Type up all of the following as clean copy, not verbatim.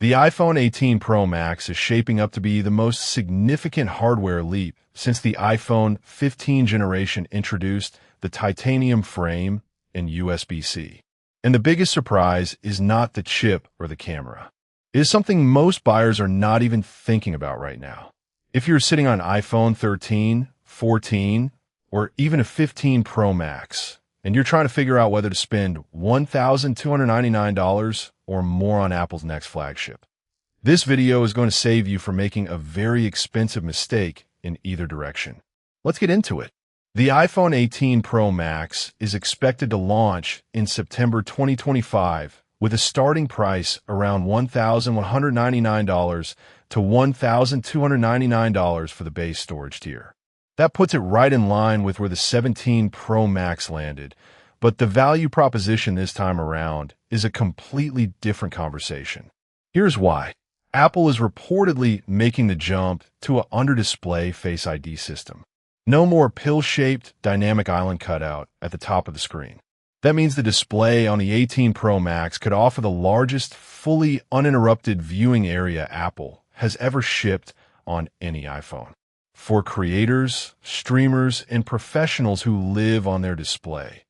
The iPhone 18 Pro Max is shaping up to be the most significant hardware leap since the iPhone 15 generation introduced the titanium frame and USB-C. And the biggest surprise is not the chip or the camera. It is something most buyers are not even thinking about right now. If you're sitting on iPhone 13, 14, or even a 15 Pro Max, and you're trying to figure out whether to spend $1,299 or more on Apple's next flagship, this video is going to save you from making a very expensive mistake in either direction. Let's get into it. The iPhone 18 Pro Max is expected to launch in September 2025 with a starting price around $1,199 to $1,299 for the base storage tier. That puts it right in line with where the 17 Pro Max landed, but the value proposition this time around is a completely different conversation. Here's why. Apple is reportedly making the jump to an under-display Face ID system. No more pill-shaped dynamic island cutout at the top of the screen. That means the display on the 18 Pro Max could offer the largest, fully uninterrupted viewing area Apple has ever shipped on any iPhone. For creators, streamers, and professionals who live on their display,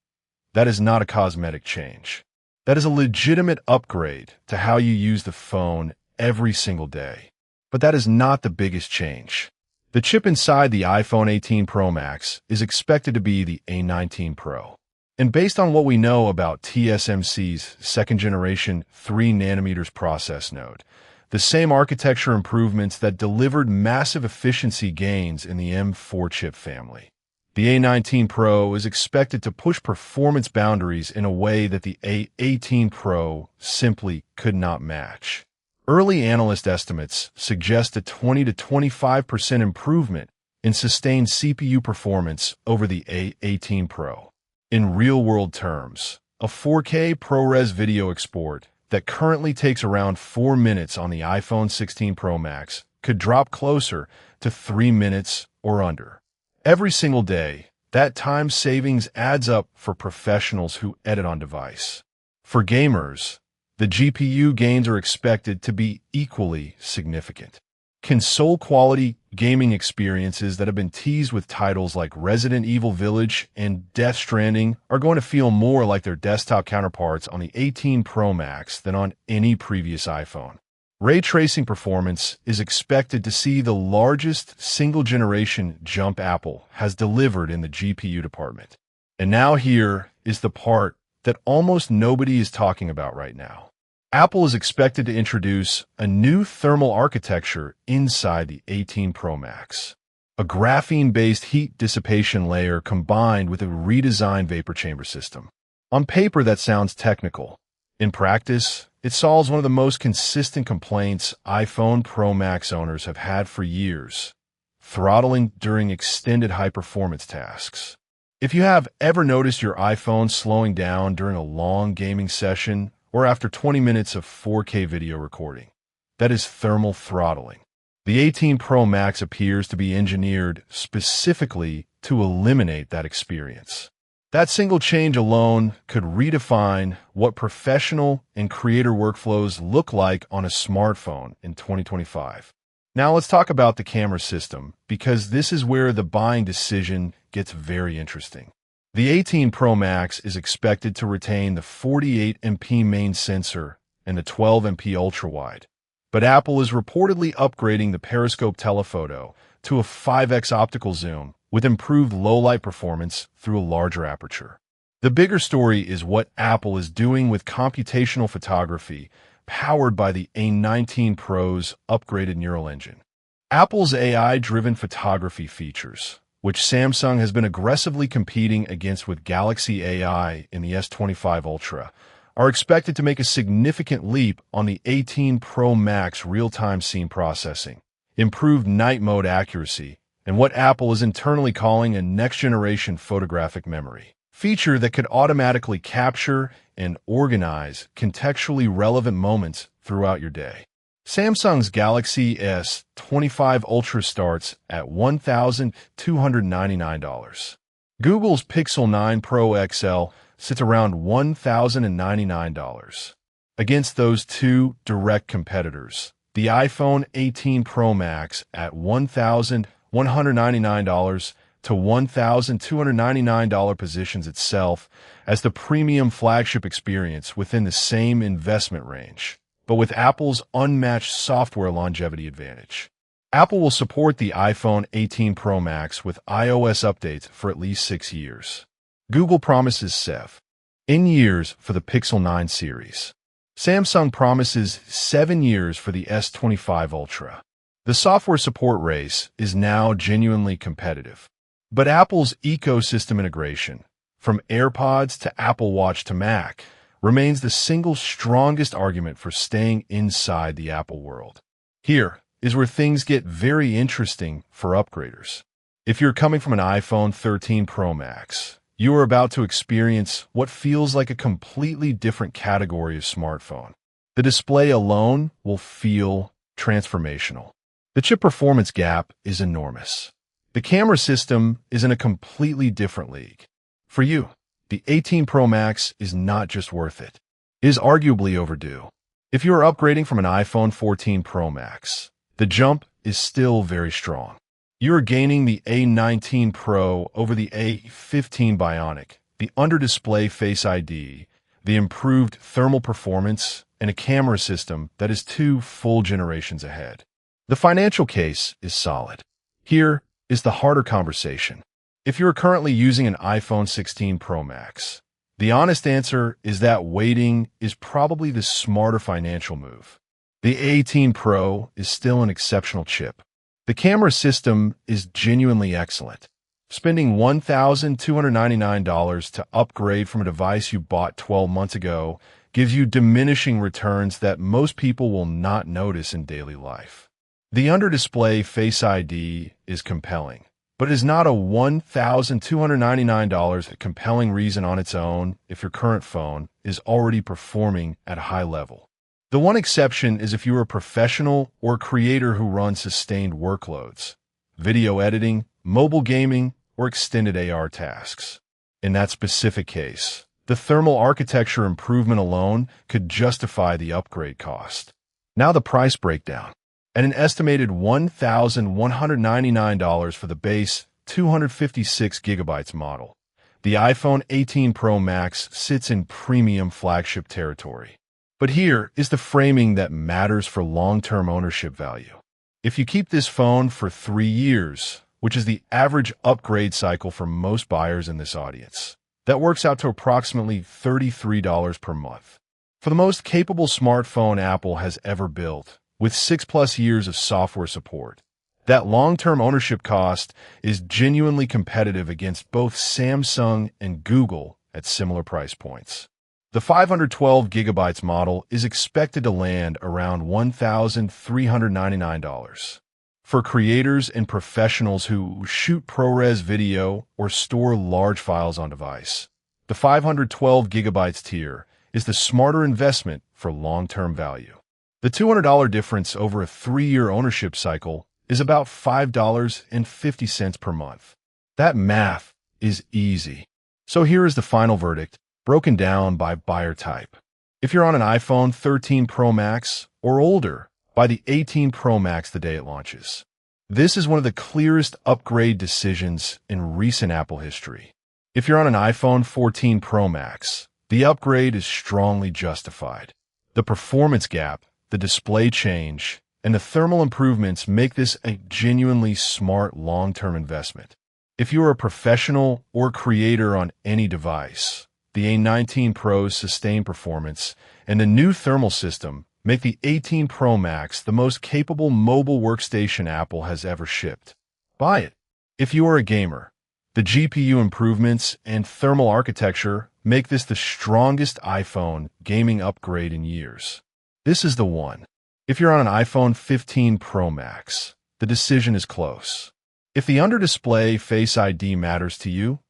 that is not a cosmetic change. That is a legitimate upgrade to how you use the phone every single day. But that is not the biggest change. The chip inside the iPhone 18 Pro Max is expected to be the A19 Pro. And based on what we know about TSMC's second-generation 3nm process node, the same architecture improvements that delivered massive efficiency gains in the M4 chip family, the A19 Pro is expected to push performance boundaries in a way that the A18 Pro simply could not match. Early analyst estimates suggest a 20 to 25% improvement in sustained CPU performance over the A18 Pro. In real-world terms, a 4K ProRes video export that currently takes around 4 minutes on the iPhone 16 Pro Max could drop closer to 3 minutes or under. Every single day, that time savings adds up for professionals who edit on device. For gamers, the GPU gains are expected to be equally significant. Console-quality gaming experiences that have been teased with titles like Resident Evil Village and Death Stranding are going to feel more like their desktop counterparts on the 18 Pro Max than on any previous iPhone. Ray tracing performance is expected to see the largest single-generation jump Apple has delivered in the GPU department. And now here is the part that almost nobody is talking about right now. Apple is expected to introduce a new thermal architecture inside the 18 Pro Max. A graphene-based heat dissipation layer combined with a redesigned vapor chamber system. On paper, that sounds technical. In practice, it solves one of the most consistent complaints iPhone Pro Max owners have had for years: throttling during extended high-performance tasks. If you have ever noticed your iPhone slowing down during a long gaming session or after 20 minutes of 4K video recording, that is thermal throttling. The 18 Pro Max appears to be engineered specifically to eliminate that experience. That single change alone could redefine what professional and creator workflows look like on a smartphone in 2025. Now let's talk about the camera system, because this is where the buying decision gets very interesting. The 18 Pro Max is expected to retain the 48MP main sensor and the 12MP ultra-wide, but Apple is reportedly upgrading the periscope telephoto to a 5x optical zoom with improved low-light performance through a larger aperture. The bigger story is what Apple is doing with computational photography powered by the A19 Pro's upgraded neural engine. Apple's AI-driven photography features, which Samsung has been aggressively competing against with Galaxy AI in the S25 Ultra, are expected to make a significant leap on the 18 Pro Max real-time scene processing, improved night mode accuracy, and what Apple is internally calling a next-generation photographic memory feature that could automatically capture and organize contextually relevant moments throughout your day. Samsung's Galaxy S25 Ultra starts at $1,299. Google's Pixel 9 Pro XL sits around $1,099. Against those two direct competitors, the iPhone 18 Pro Max at $1,199 to $1,299 positions itself as the premium flagship experience within the same investment range, but with Apple's unmatched software longevity advantage. Apple will support the iPhone 18 Pro Max with iOS updates for at least 6 years. Google promises 7 years for the Pixel 9 series. Samsung promises 7 years for the S25 Ultra. The software support race is now genuinely competitive. But Apple's ecosystem integration, from AirPods to Apple Watch to Mac, remains the single strongest argument for staying inside the Apple world. Here is where things get very interesting for upgraders. If you're coming from an iPhone 13 Pro Max, you are about to experience what feels like a completely different category of smartphone. The display alone will feel transformational. The chip performance gap is enormous. The camera system is in a completely different league. For you, the 18 Pro Max is not just worth it. It is arguably overdue. If you are upgrading from an iPhone 14 Pro Max, the jump is still very strong. You are gaining the A19 Pro over the A15 Bionic, the under-display Face ID, the improved thermal performance, and a camera system that is 2 full generations ahead. The financial case is solid. Here is the harder conversation. If you are currently using an iPhone 16 Pro Max, the honest answer is that waiting is probably the smarter financial move. The A18 Pro is still an exceptional chip. The camera system is genuinely excellent. Spending $1,299 to upgrade from a device you bought 12 months ago gives you diminishing returns that most people will not notice in daily life. The under-display Face ID is compelling, but it is not a $1,299 compelling reason on its own if your current phone is already performing at a high level. The one exception is if you are a professional or creator who runs sustained workloads, video editing, mobile gaming, or extended AR tasks. In that specific case, the thermal architecture improvement alone could justify the upgrade cost. Now the price breakdown. At an estimated $1,199 for the base 256GB model, the iPhone 18 Pro Max sits in premium flagship territory. But here is the framing that matters for long-term ownership value. If you keep this phone for 3 years, which is the average upgrade cycle for most buyers in this audience, that works out to approximately $33 per month. For the most capable smartphone Apple has ever built, with 6+ years of software support, that long-term ownership cost is genuinely competitive against both Samsung and Google at similar price points. The 512GB model is expected to land around $1,399. For creators and professionals who shoot ProRes video or store large files on device, the 512GB tier is the smarter investment for long-term value. The $200 difference over a 3-year ownership cycle is about $5.50 per month. That math is easy. So here is the final verdict, broken down by buyer type. If you're on an iPhone 13 Pro Max or older, buy the 18 Pro Max the day it launches. This is one of the clearest upgrade decisions in recent Apple history. If you're on an iPhone 14 Pro Max, the upgrade is strongly justified. The performance gap, the display change, and the thermal improvements make this a genuinely smart long-term investment. If you are a professional or creator on any device, the A19 Pro's sustained performance and the new thermal system make the 18 Pro Max the most capable mobile workstation Apple has ever shipped. Buy it. If you are a gamer, the GPU improvements and thermal architecture make this the strongest iPhone gaming upgrade in years. This is the one. If you're on an iPhone 15 Pro Max, the decision is close. If the under-display Face ID matters to you,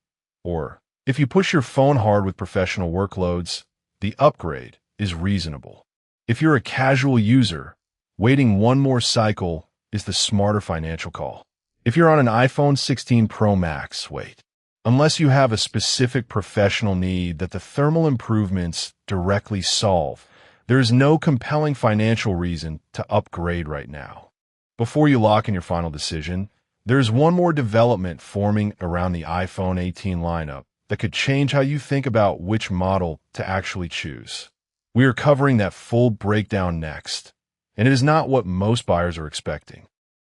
or if you push your phone hard with professional workloads, the upgrade is reasonable. If you're a casual user, waiting one more cycle is the smarter financial call. If you're on an iPhone 16 Pro Max, wait. Unless you have a specific professional need that the thermal improvements directly solve, There is no compelling financial reason to upgrade right now. Before you lock in your final decision, there's one more development forming around the iPhone 18 lineup that could change how you think about which model to actually choose. We are covering that full breakdown next, and it is not what most buyers are expecting.